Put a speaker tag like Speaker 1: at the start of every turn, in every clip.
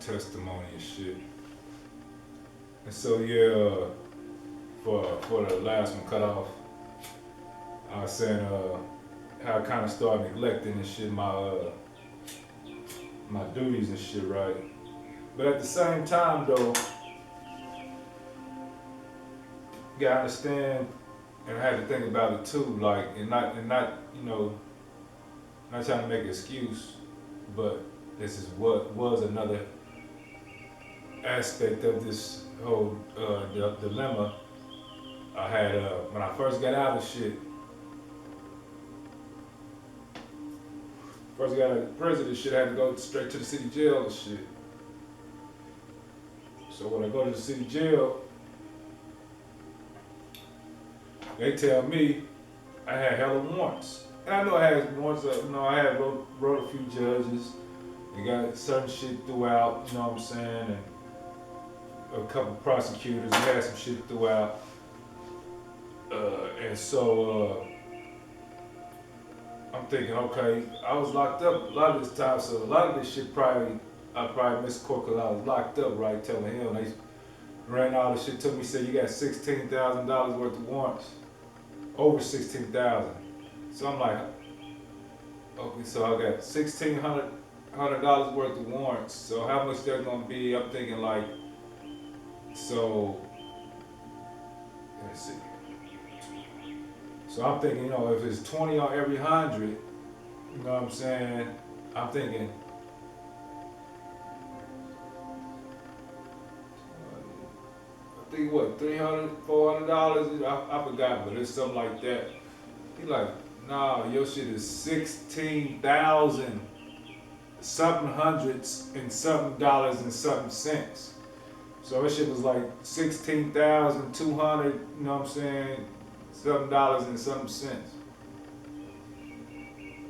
Speaker 1: testimony and shit. And so yeah, for the last one cut off, I was saying how I kind of started neglecting and shit my duties and shit, right? But at the same time though, you gotta understand, and I had to think about it too, like and not not trying to make an excuse, but this is what was another aspect of this whole dilemma I had when I first got out of shit. First got out of prison and shit, I had to go straight to the city jail and shit. So when I go to the city jail, they tell me I had hella warrants. And I know I had warrants, I had wrote a few judges and got certain shit throughout, you know what I'm saying, and a couple prosecutors, we had some shit throughout. And so I'm thinking, okay, I was locked up a lot of this time, so a lot of this shit I probably missed court because I was locked up, right, telling him. They ran all the shit to me, said you got $16,000 worth of warrants. Over 16,000. So I'm like, okay, so I got $1,600 worth of warrants. So how much they're gonna be? I'm thinking like, so let's see. So I'm thinking, if it's 20 on every 100, you know what I'm saying? I'm thinking, I think what, $300, $400? I forgot, but it's something like that. He like, nah, your shit is 16,000 something hundreds and something dollars and something cents. So that shit was like 16,200, you know what I'm saying? Something dollars and something cents.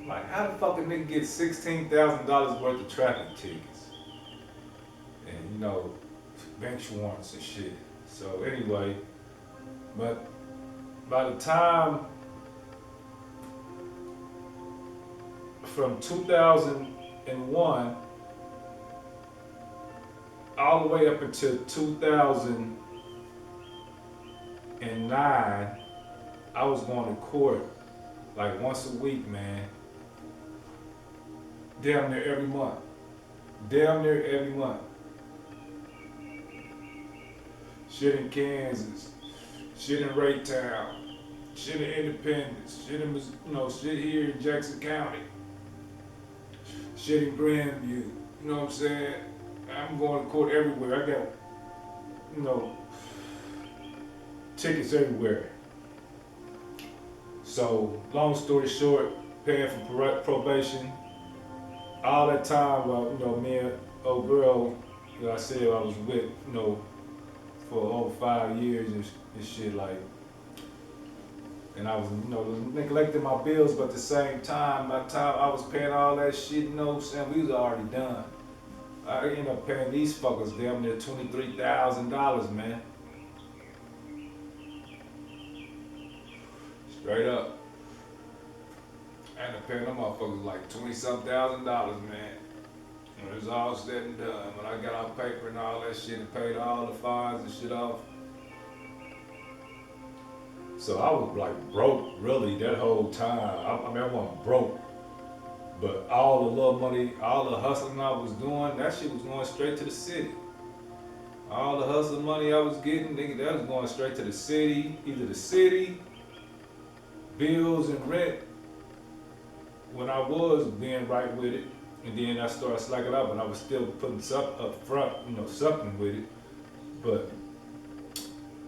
Speaker 1: Like, how the fuck a nigga get $16,000 worth of traffic tickets? And bench warrants and shit. So anyway, but by the time from 2001 all the way up until 2009, I was going to court like once a week, man. Damn near every month. Damn near every month. Shit in Kansas, shit in Raytown, shit in Independence, shit in shit here in Jackson County, shit in Grandview. You know what I'm saying? I'm going to court everywhere. I got, tickets everywhere. So, long story short, paying for probation. All that time, me and old girl, I said I was with, for over 5 years and shit, like, and I was, neglecting my bills, but at the same time, by the time I was paying all that shit, we was already done. I ended up paying these fuckers damn near $23,000, man. Straight up. I ended up paying them motherfuckers like $20-something thousand, man. When it was all said and done, when I got out paper and all that shit and paid all the fines and shit off. So I was like broke really that whole time. I wasn't broke. But all the little money, all the hustling I was doing, that shit was going straight to the city. All the hustle money I was getting, nigga, that was going straight to the city. Either the city, bills and rent, when I was being right with it. And then I started slacking up and I was still putting something up front, something with it. But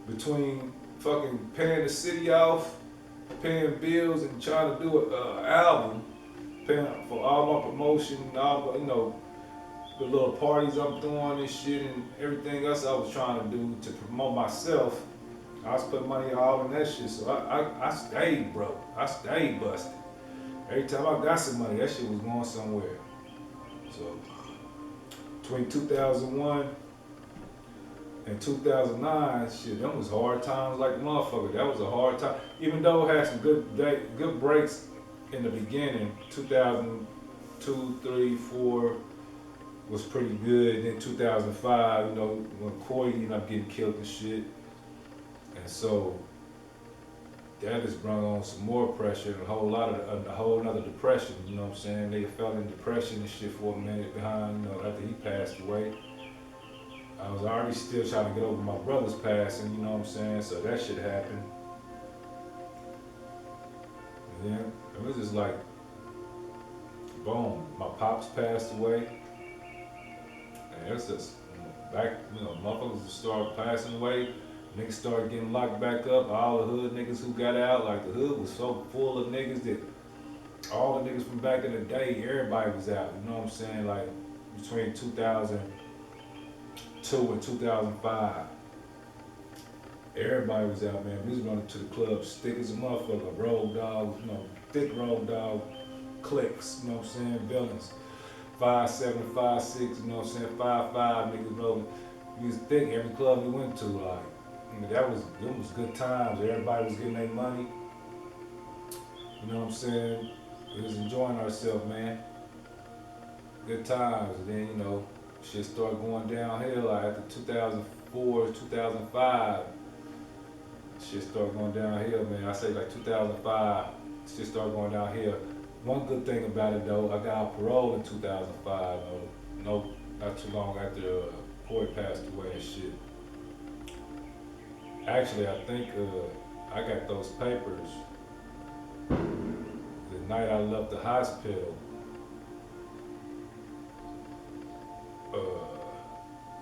Speaker 1: between fucking paying the city off, paying bills and trying to do an album, paying for all my promotion, all the little parties I'm doing and shit and everything else I was trying to do to promote myself, I was putting money all in that shit. So I stayed broke. I stayed busted. Every time I got some money, that shit was going somewhere. So between 2001 and 2009, shit, them was hard times like motherfucker. That was a hard time. Even though it had some good breaks in the beginning, 2002, 3, 4, was pretty good. Then 2005, you know, when Corey ended up getting killed and shit, and so that just brought on some more pressure and a whole nother depression. You know what I'm saying? They fell in depression and shit for a minute behind. You know, after he passed away, I was already still trying to get over my brother's passing. You know what I'm saying? So that shit happened. And then it was just like, boom, my pops passed away. And it's just back, you know, motherfuckers start passing away. Niggas started getting locked back up. All the hood niggas who got out, like the hood was so full of niggas that all the niggas from back in the day, everybody was out. You know what I'm saying? Like between 2002 and 2005, everybody was out, man. We was running to the clubs, thick as a motherfucker, road dogs, you know, thick road dog cliques. You know what I'm saying? Villains, 5'7", 5'6", you know what I'm saying? 5'5" niggas rolling. We was thick every club we went to, like. It was good times. Everybody was getting their money. You know what I'm saying? We was enjoying ourselves, man. Good times. And then, you know, shit started going downhill. Like after 2004, 2005, shit started going downhill, man. I say like 2005, shit started going downhill. One good thing about it though, I got out parole in 2005. No, not too long after Corey passed away and shit. Actually, I think I got those papers the night I left the hospital.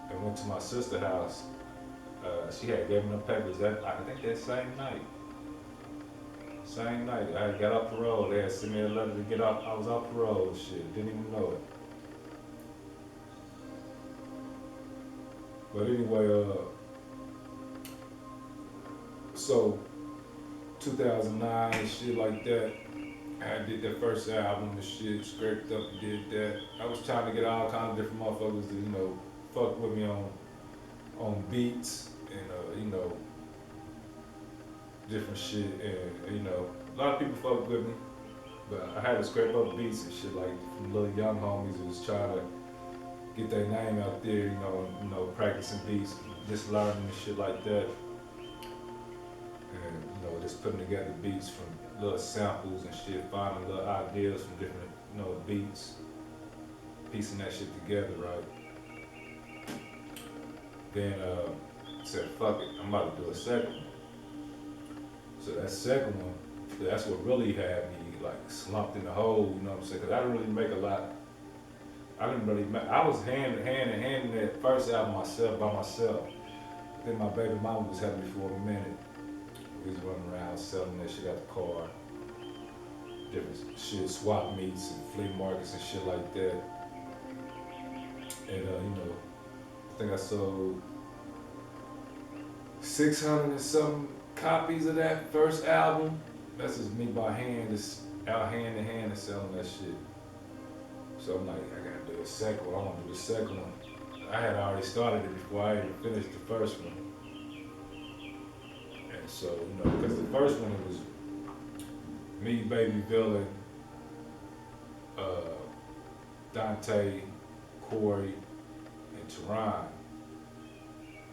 Speaker 1: And went to my sister's house. She had gave me the papers that I think that same night. Same night, I had got off parole. They had sent me a letter to get off. I was off parole and shit. Didn't even know it. But anyway, so 2009 and shit like that, I did that first album and shit, scraped up and did that. I was trying to get all kind of different motherfuckers to, you know, fuck with me on beats and, you know, different shit. And, you know, a lot of people fuck with me, but I had to scrape up beats and shit like from little young homies who was trying to get their name out there, you know, practicing beats, just learning and shit like that. And, you know, just putting together beats from little samples and shit, finding little ideas from different, you know, beats, piecing that shit together, right? Then said, fuck it, I'm about to do a second one. So that second one, that's what really had me like slumped in the hole, you know what I'm saying? Cause I didn't really make a lot. I was hand in hand that first album by myself. Then my baby mama was helping me for a minute. We was running around selling that shit at the car. Different shit, swap meets and flea markets and shit like that. And you know, I think I sold 600 and some copies of that first album. That's just me by hand, just out hand in hand and selling that shit. So I'm like, I gotta do a second one. I want to do the second one. I had already started it before I even finished the first one. And so, you know, because the first one it was me, Baby Villain, Dante, Corey, and Teron.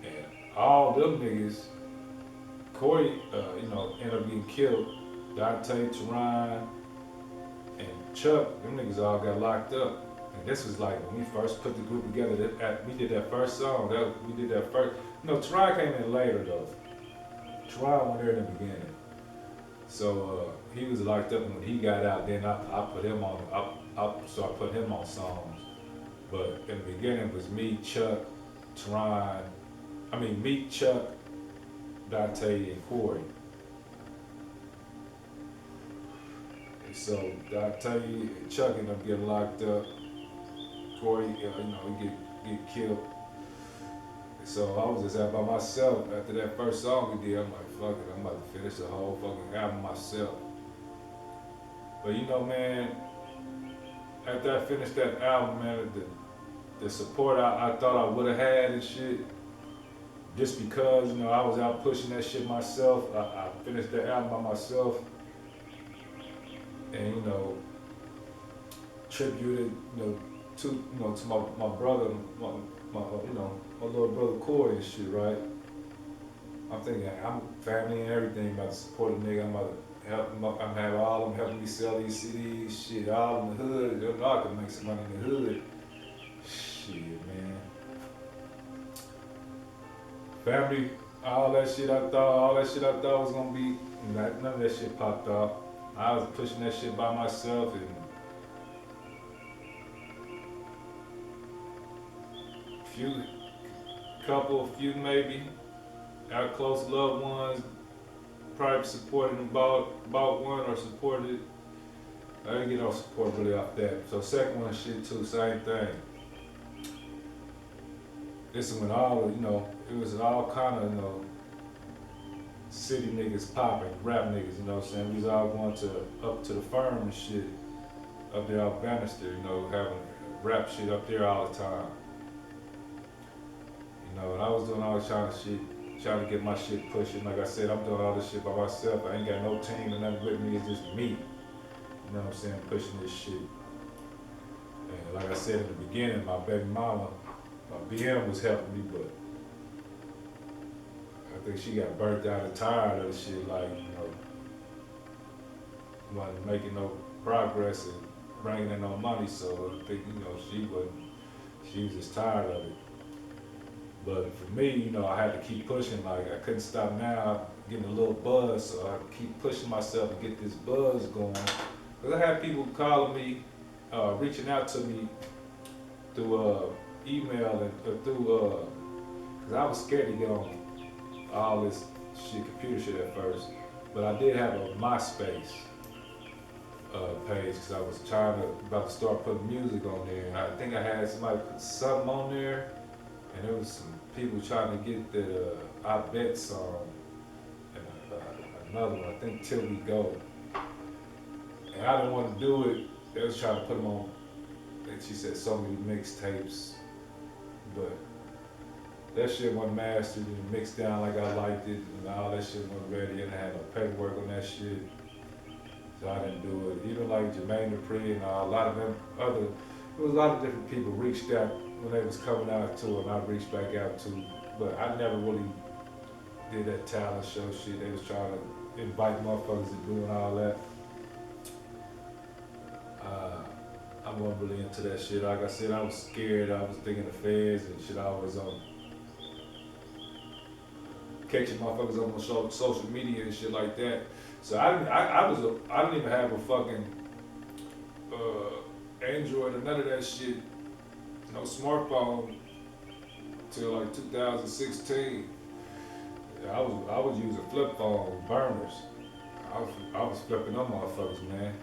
Speaker 1: And all them niggas, Corey, you know, ended up getting killed. Dante, Teron, and Chuck, them niggas all got locked up. And this was like when we first put the group together. We did that first song. We did that first. You know, Teron came in later though. Teron went there in the beginning. So he was locked up, and when he got out, then I put him on. So I put him on songs. But in the beginning it was me, Chuck, Teron. Me, Chuck, Dante, and Corey. And so Dante and Chuck ended up getting locked up. Corey, you know, he get killed. And so I was just out by myself. After that first song we did, I'm like, fuck it, I'm about to finish the whole fucking album myself. But you know, man, after I finished that album, man, the support I thought I would have had and shit, just because, you know, I was out pushing that shit myself. I finished that album by myself. And, you know, tributed, you know, to my brother, my my little brother Corey and shit, right? I'm thinking I'm family and everything about to support a nigga. I'm about to help him up. I'm have all of them helping me sell these CDs, shit, all in the hood. You know I can make some money in the hood. Shit, man. Family, all that shit I thought was gonna be, none of that shit popped off. I was pushing that shit by myself and few maybe, our close loved ones probably supported about one or supported. I didn't get no support really off that. So second one shit too, same thing. This is when it was all kind of, city niggas popping, rap niggas, you know what I'm saying? We was all going up to the firm and shit, up there out Bannister, having rap shit up there all the time. And I was doing all this trying to get my shit pushing. Like I said, I'm doing all this shit by myself. I ain't got no team or nothing with me, it's just me. You know what I'm saying, pushing this shit. And like I said in the beginning, my baby mama, my BM was helping me, but I think she got burnt out and tired of the shit, like, wasn't making no progress and bringing in no money, so I think, she was just tired of it. But for me, I had to keep pushing, like I couldn't stop now, getting a little buzz, so I had to keep pushing myself and get this buzz going. Cause I had people calling me, reaching out to me through email and through, cause I was scared to get on all this shit, computer shit at first. But I did have a MySpace page, cause I was about to start putting music on there. And I think I had somebody put something on there, and there was some people trying to get the I Bet song, and another one, I think Till We Go. And I didn't want to do it. They was trying to put them on, and she said so many mixtapes, but that shit wasn't mastered and mixed down like I liked it, and all that shit wasn't ready, and I had no paperwork on that shit, so I didn't do it. Even like Jermaine Dupri and a lot of them there was a lot of different people reached out when they was coming out to it, and I reached back out to, but I never really did that talent show shit. They was trying to invite motherfuckers to doing all that. I wasn't really into that shit. Like I said, I was scared. I was thinking of feds and shit. I was catching motherfuckers on social media and shit like that. So I didn't even have a fucking Android or none of that shit. No smartphone till like 2016. I was using flip phone burners. I was flipping them motherfuckers, man.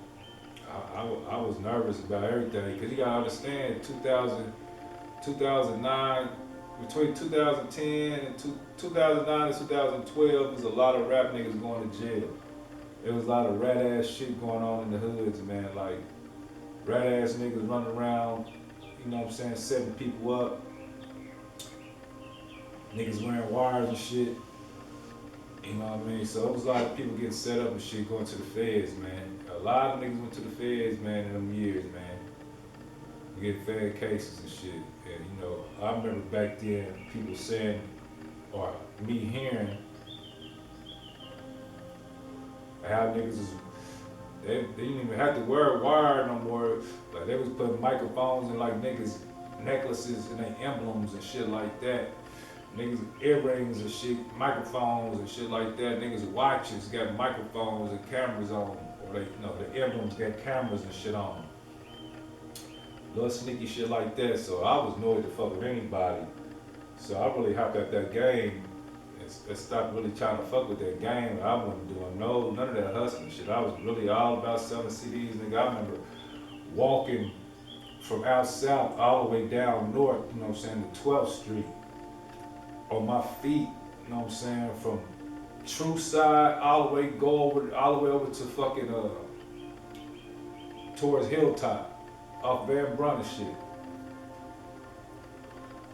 Speaker 1: I was nervous about everything, because you gotta understand, 2009, between 2010 and 2009 and 2012, there's a lot of rap niggas going to jail. There was a lot of rat ass shit going on in the hoods, man, like rat ass niggas running around, you know what I'm saying, setting people up, niggas wearing wires and shit. You know what I mean? So it was a lot of people getting set up and shit going to the feds, man. A lot of niggas went to the feds, man, in them years, man. Get fed cases and shit. And I remember back then people saying, or me hearing, how niggas they didn't even have to wear a wire no more. Like they was putting microphones in like niggas' necklaces and their emblems and shit like that. Niggas earrings and shit, microphones and shit like that. Niggas watches got microphones and cameras on them. Or the emblems got cameras and shit on them. Little sneaky shit like that. So I was annoyed to fuck with anybody. So I really hopped at that game and stopped really trying to fuck with that game. I wasn't doing none of that hustling shit. I was really all about selling CDs, nigga. I remember walking from out south all the way down north, you know what I'm saying, to 12th Street. On my feet, you know what I'm saying, from True Side all the way over to fucking towards Hilltop, off Van Brunt and shit.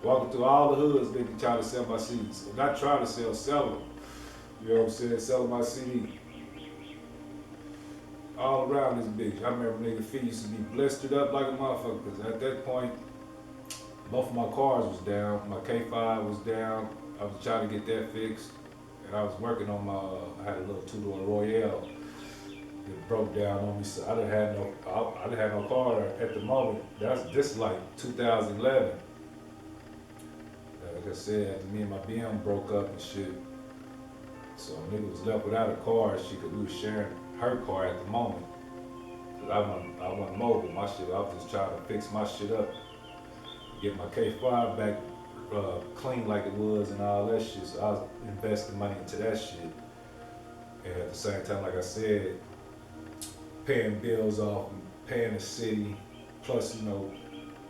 Speaker 1: Walking through all the hoods, nigga, trying to sell my CDs. Not trying to sell them. You know what I'm saying, selling my CD. all around this bitch. I remember nigga feet used to be blistered up like a motherfucker, cause at that point, both of my cars was down. My K5 was down. I was trying to get that fixed. And I was working on my, I had a little two-door Royale that broke down on me. So I didn't have no car at the moment. This is like 2011. Like I said, after me and my BM broke up and shit. So a nigga was left without a car. We was sharing her car at the moment. Cause I wasn't mobile. My shit, I was just trying to fix my shit up. Get my K5 back clean like it was and all that shit. So I was investing money into that shit. And at the same time, like I said, paying bills off, paying the city, plus,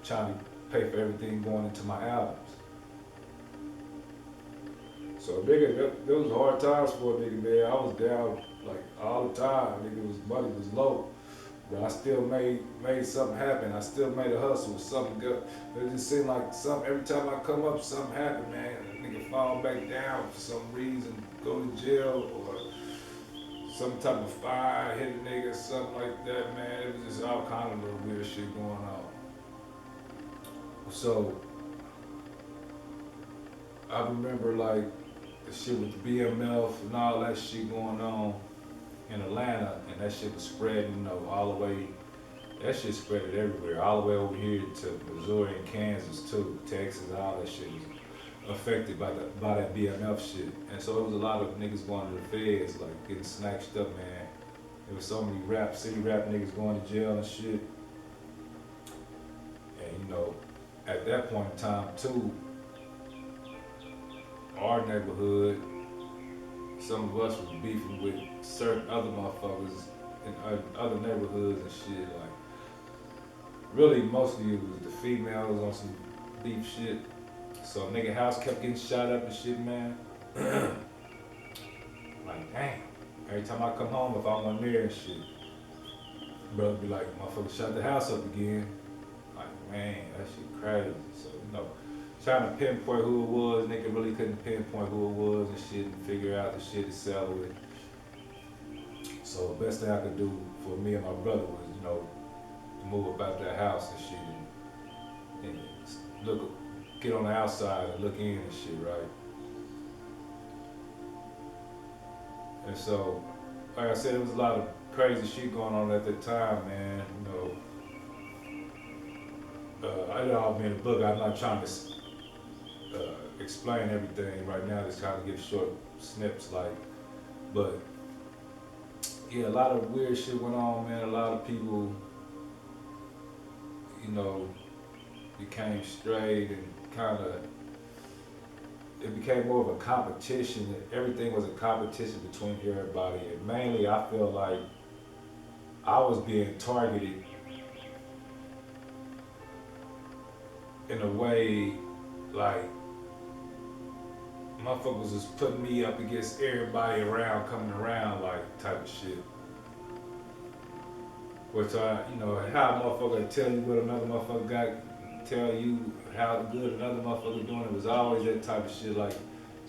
Speaker 1: trying to pay for everything going into my albums. So nigga, there was hard times for a nigga, man. I was down like all the time. Nigga, money was low. But I still made something happen. I still made a hustle with something good. It just seemed like every time I come up, something happened, man. A nigga fall back down for some reason, go to jail, or some type of fire hit a nigga, something like that, man. It was just all kind of little weird shit going on. So I remember like the shit with the BMF and all that shit going on in Atlanta, and that shit was spreading, all the way. That shit spread it everywhere, all the way over here to Missouri and Kansas too, Texas, all that shit was affected by that BMF shit. And so it was a lot of niggas going to the feds, like getting snatched up, man. There was so many city rap niggas going to jail and shit. And at that point in time too, our neighborhood, some of us was beefing with certain other motherfuckers in other neighborhoods and shit. Like, really, mostly it was the females on some beef shit. So nigga house kept getting shot up and shit, man. Like, damn. Every time I come home, if I wasn't there and shit, brother be like, motherfucker shut the house up again. Like, man, that shit crazy. So, trying to pinpoint who it was, nigga really couldn't pinpoint who it was and shit, and figure out the shit itself with. So the best thing I could do for me and my brother was, to move about that house and shit, and get on the outside and look in and shit, right? And so, like I said, there was a lot of crazy shit going on at that time, man. I know I'm in the book. I'm not trying to explain everything right now. Just kind of give short snips, but yeah, a lot of weird shit went on, man. A lot of people, became straight and it became more of a competition. Everything was a competition between everybody, and mainly I feel like I was being targeted in a way, like motherfuckers was putting me up against everybody around, coming around, like, type of shit. Which how a motherfucker tell you what another motherfucker got, tell you how good another motherfucker doing. It was always that type of shit, like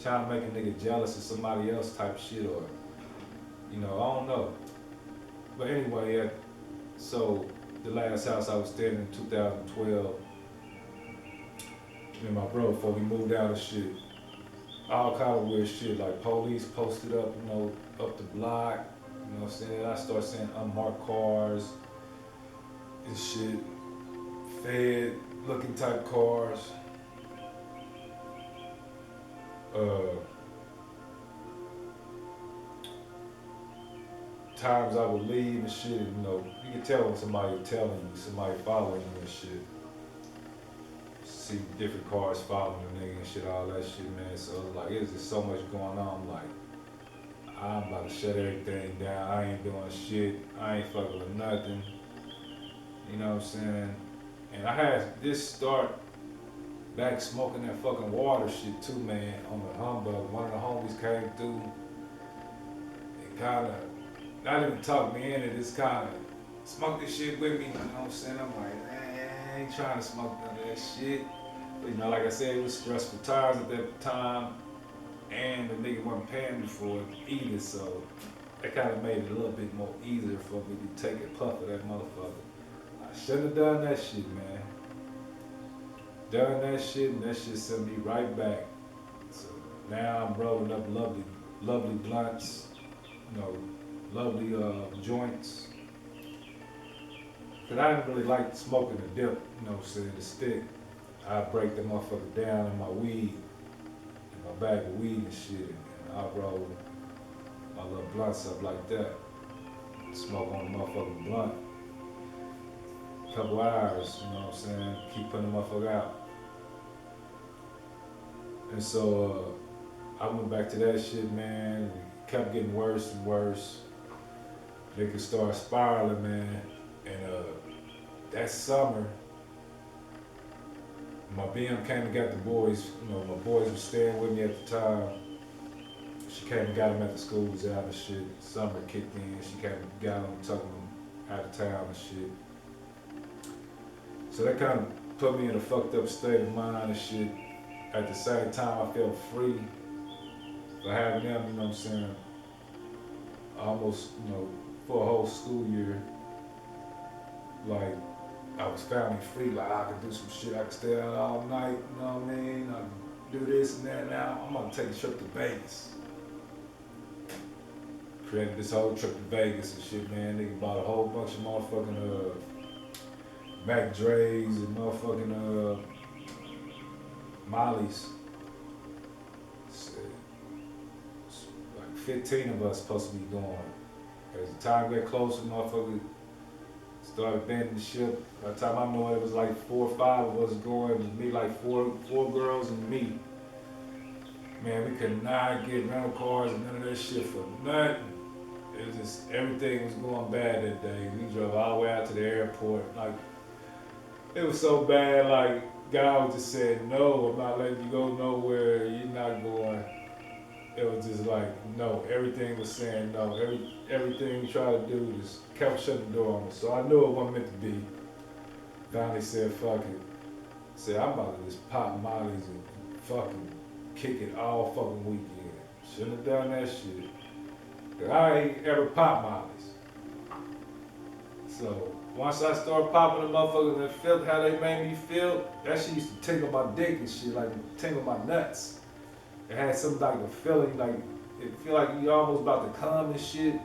Speaker 1: trying to make a nigga jealous of somebody else type of shit, or, I don't know. But anyway, so the last house I was staying in 2012, me and my bro, before we moved out of shit, all kind of weird shit, like police posted up, up the block, what I'm saying? I started seeing unmarked cars and shit, Fed looking type cars. Times I would leave and shit, you can tell when somebody telling you, somebody following you and shit. See different cars following the nigga and shit, all that shit, man. So like, it's just so much going on. Like, I'm about to shut everything down. I ain't doing shit. I ain't fucking with nothing. You know what I'm saying? And I had this start back smoking that fucking water shit too, man, on the humbug. One of the homies came through and kind of, not even talked me in it, just kind of smoked this shit with me. You know what I'm saying? I'm like, man, I ain't trying to smoke none of that shit. But like I said, it was stressful times at that time, and the nigga wasn't paying me for it either, so that kind of made it a little bit more easier for me to take a puff of that motherfucker. I shouldn't have done that shit, man. Done that shit, and that shit sent me right back. So now I'm rolling up lovely blunts, you know, lovely joints. Cause I didn't really like smoking the dip, you know what I'm saying, the stick. I break the motherfucker down in my weed, in my bag of weed and shit, and I roll my little blunts up like that. Smoke on the motherfucking blunt. Couple hours, you know what I'm saying? Keep putting the motherfucker out. And so I went back to that shit, man. It kept getting worse and worse. They could start spiraling, man. And that summer, my BM came and got the boys. You know, my boys were staying with me at the time. She came and got them at the school, was out and shit. Summer kicked in. She came and got them, took them out of town and shit. So that kind of put me in a fucked up state of mind and shit. At the same time, I felt free for having them, you know what I'm saying? Almost, you know, for a whole school year, like, I was family free, like I could do some shit, I could stay out all night, you know what I mean? I could do this and that. Now I'm gonna take a trip to Vegas. Created this whole trip to Vegas and shit, man. Nigga bought a whole bunch of motherfucking Mac Dre's and motherfucking Molly's. Like 15 of us supposed to be going. As the time got closer, motherfucker started bending the ship. By the time I know it was like 4 or 5 of us going. It was me, like four girls and me. Man, we could not get rental cars and none of that shit for nothing. It was just, everything was going bad that day. We drove all the way out to the airport. Like, it was so bad, like, God just said, no, I'm not letting you go nowhere, you're not going. It was just like, no, everything was saying no. Everything we tried to do just kept shutting the door on us. So I knew it wasn't meant to be. Finally said, fuck it. Said, I'm about to just pop mollies and fucking kick it all fucking weekend. Shouldn't have done that shit. Cause I ain't ever popped mollies. So once I started popping the motherfuckers and felt how they made me feel, that shit used to tingle my dick and shit, like tingle my nuts. It had some like a feeling, like it feel like you almost about to come and shit.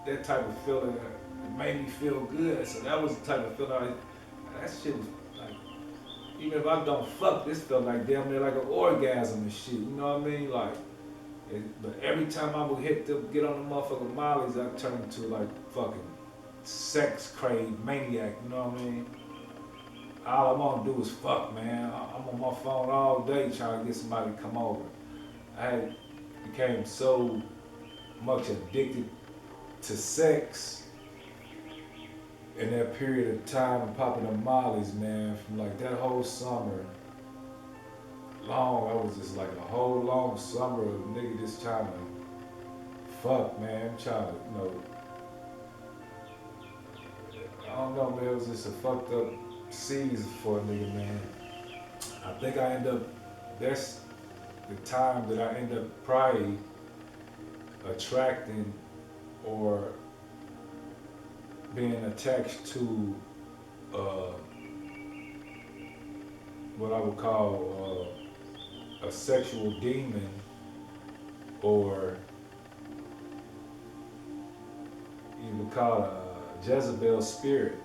Speaker 1: That type of feeling, it made me feel good. So that was the type of feeling. That shit was like, even if I don't fuck, this felt like damn near like an orgasm and shit. You know what I mean? Like, but every time I would get on the motherfucking mollies, I turned into like fucking sex crazed maniac. You know what I mean? All I want to do is fuck, man. I'm on my phone all day trying to get somebody to come over. I became so much addicted to sex in that period of time and popping the mollies, man, from like that whole summer long. I was just like a whole long summer of nigga just trying to fuck, man. I'm trying to, you know, I don't know, man, it was just a fucked up season for a nigga, man. I think I end up, that's the time that I end up probably attracting or being attached to what I would call a sexual demon, or you would call it a Jezebel spirit.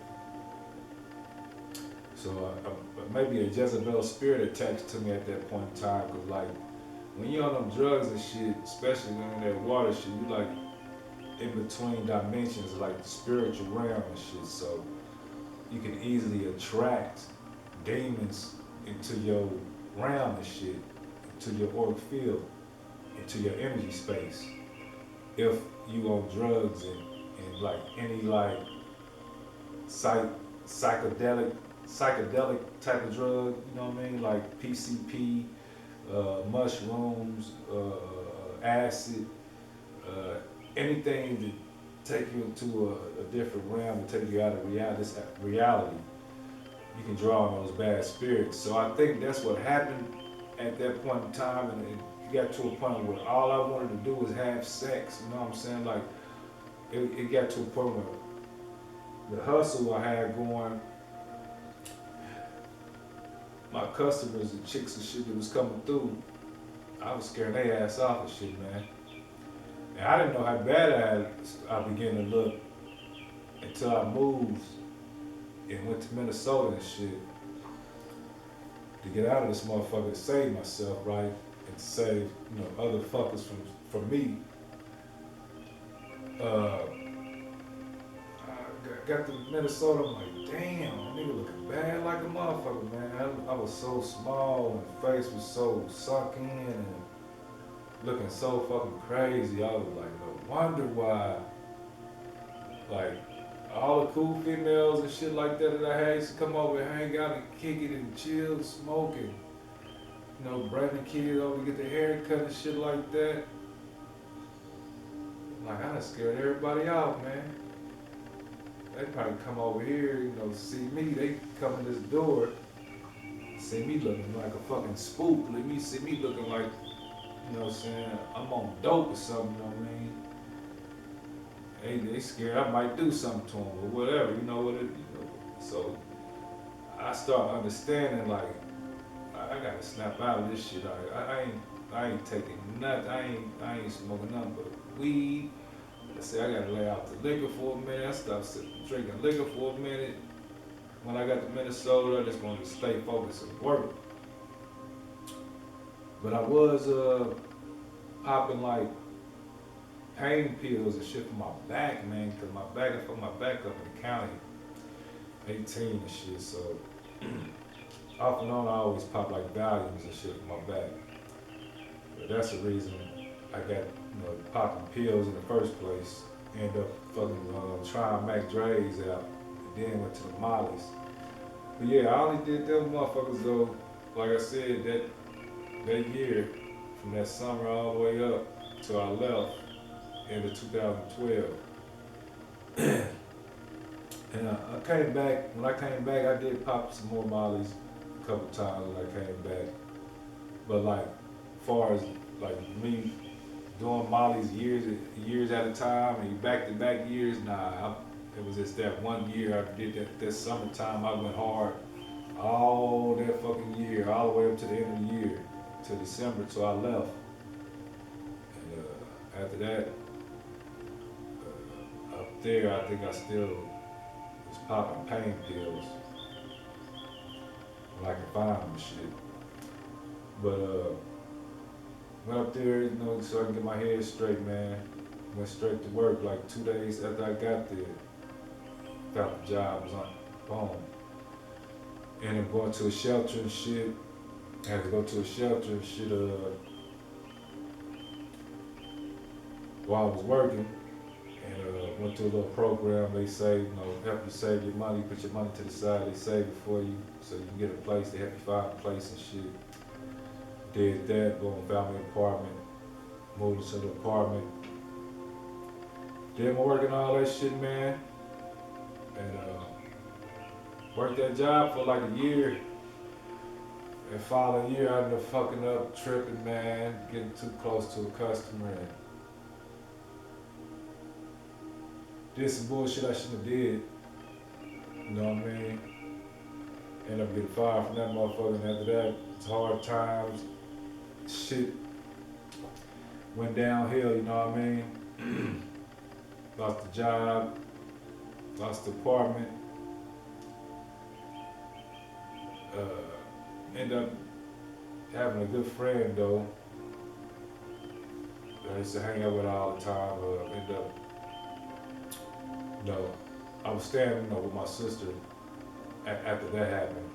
Speaker 1: So maybe a Jezebel spirit attached to me at that point in time, because like when you're on them drugs and shit, especially when in that water shit, you like in between dimensions, like the spiritual realm and shit. So you can easily attract demons into your realm and shit, into your auric field, into your energy space. If you on drugs and like any like psychedelic type of drug, you know what I mean? Like PCP, mushrooms, acid, anything to take you into a different realm and take you out of reality. You can draw on those bad spirits. So I think that's what happened at that point in time, and it got to a point where all I wanted to do was have sex. You know what I'm saying? Like it got to a point where the hustle I had going, my customers and chicks and shit that was coming through, I was scaring their ass off and shit, man. And I didn't know how bad I began to look until I moved and went to Minnesota and shit to get out of this motherfucker to save myself, right? And to save, other fuckers from me. I got to Minnesota, I'm like, damn, nigga looking bad like a motherfucker, man. I was so small and face was so sunk in and looking so fucking crazy. I was like, no wonder why. Like, all the cool females and shit like that I had used to come over and hang out and kick it and chill, smoke and, bring the kids over to get their hair cut and shit like that. Like, I done scared everybody out, man. They probably come over here, see me. They come in this door, see me looking like a fucking spook. See me looking like, what I'm saying, I'm on dope or something, you know what I mean? They scared I might do something to them or whatever, So I start understanding, like, I gotta snap out of this shit. I ain't taking nothing. I ain't smoking nothing but weed. I said I gotta lay out the liquor for a minute. I stopped drinking liquor for a minute. When I got to Minnesota, I just wanted to stay focused and work. But I was popping like pain pills and shit for my back, man, cause I fucked my back up in the county, 18 and shit. So off and on, I always pop like Valiums and shit for my back. But that's the reason I got popping pills in the first place. End up fucking trying Mac Dre's out, and then went to the Mollies. But yeah, I only did them motherfuckers though. Like I said, that year, from that summer all the way up till I left, into 2012. And I came back. When I came back, I did pop some more Mollies a couple times when I came back. But like, far as like me doing Mollies years at a time and back-to-back years, nah. It was just that one year I did that summertime. I went hard all that fucking year, all the way up to the end of the year, to December till I left. And after that, up there, I think I still was popping pain pills when I could find them and shit. But went up there, so I can get my head straight, man. Went straight to work like 2 days after I got there. Got the job, was on boom. Ended up going to a shelter and shit. I had to go to a shelter and shit while I was working. And went to a little program. They say, help you save your money, put your money to the side, they save it for you so you can get a place, they help you find a place and shit. Did that, boom, found me an apartment, moved into the apartment. Did my work and all that shit, man. And worked that job for like a year. And following year, I ended up fucking up, tripping, man, getting too close to a customer and did some bullshit I shouldn't have did. You know what I mean? Ended up getting fired from that motherfucker, and after that, it's hard times. Shit went downhill, you know what I mean? Lost the job, lost the apartment. Ended up having a good friend though. I used to hang out with all the time. Ended up, I was staying, with my sister after that happened.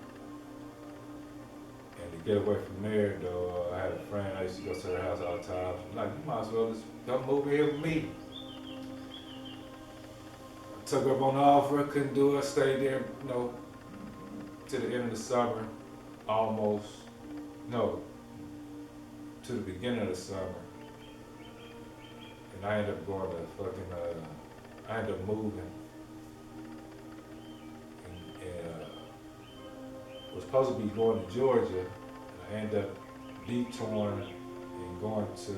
Speaker 1: And to get away from there, though, I had a friend. I used to go to her house all the time. She's like, you might as well just come over here with me. I took her up on the offer. Couldn't do it. I stayed there, to the end of the summer, almost. No, to the beginning of the summer. And I ended up going to fucking. I ended up moving. And was supposed to be going to Georgia. I ended up detouring and going to